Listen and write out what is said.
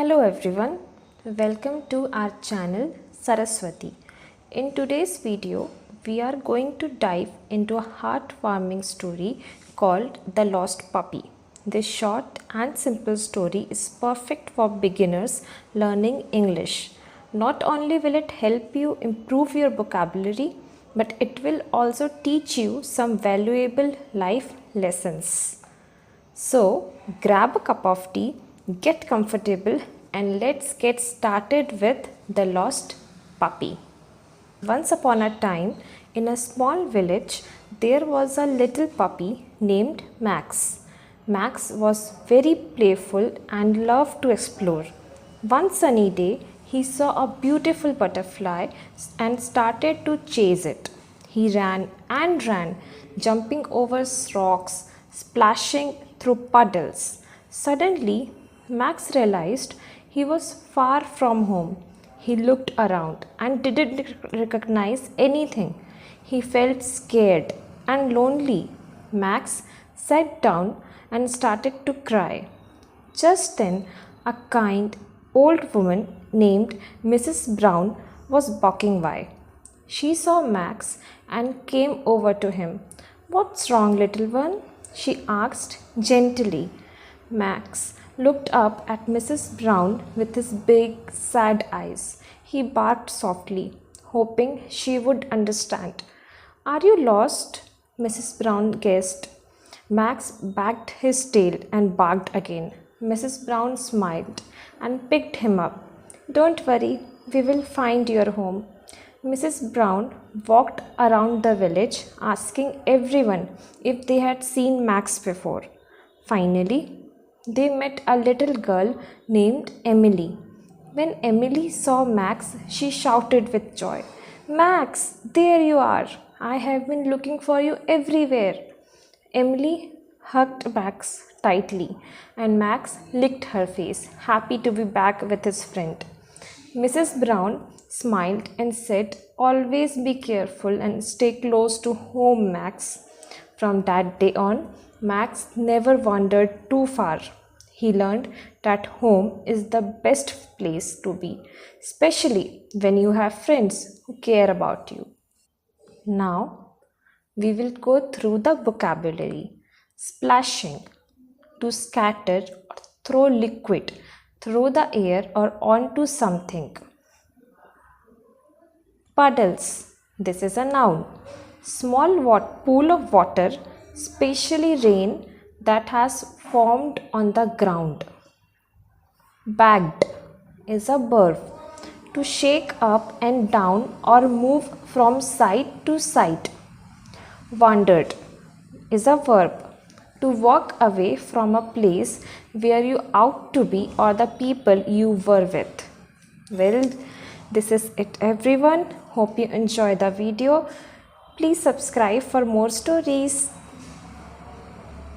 Hello everyone, welcome to our channel Saraswati. In today's video, we are going to dive into a heartwarming story called The Lost Puppy. This short and simple story is perfect for beginners learning English. Not only will it help you improve your vocabulary, but it will also teach you some valuable life lessons. So, grab a cup of tea, get comfortable, and let's get started with The Lost Puppy. Once upon a time, in a small village, there was a little puppy named Max. Max was very playful and loved to explore. One sunny day, he saw a beautiful butterfly and started to chase it. He ran and ran, jumping over rocks, splashing through puddles. Suddenly, Max realized he was far from home. He looked around and didn't recognize anything. He felt scared and lonely. Max sat down and started to cry. Just then, a kind old woman named Mrs. Brown was walking by. She saw Max and came over to him. "What's wrong, little one?" she asked gently. Max looked up at Mrs. Brown with his big, sad eyes. He barked softly, hoping she would understand. "Are you lost?" Mrs. Brown guessed. Max wagged his tail and barked again. Mrs. Brown smiled and picked him up. "Don't worry, we will find your home." Mrs. Brown walked around the village asking everyone if they had seen Max before. Finally, they met a little girl named Emily. When Emily saw Max, she shouted with joy, "Max, there you are! I have been looking for you everywhere." Emily hugged Max tightly, and Max licked her face, happy to be back with his friend. Mrs. Brown smiled and said, "Always be careful and stay close to home, Max." From that day on, Max never wandered too far. He learned that home is the best place to be, especially when you have friends who care about you. Now, we will go through the vocabulary. Splashing, to scatter or throw liquid through the air or onto something. Puddles, this is a noun. Small pool of water, especially rain, that has formed on the ground. Bagged is a verb. To shake up and down or move from side to side. Wandered is a verb. To walk away from a place where you ought to be or the people you were with. Well, this is it everyone. Hope you enjoy the video. Please subscribe for more stories.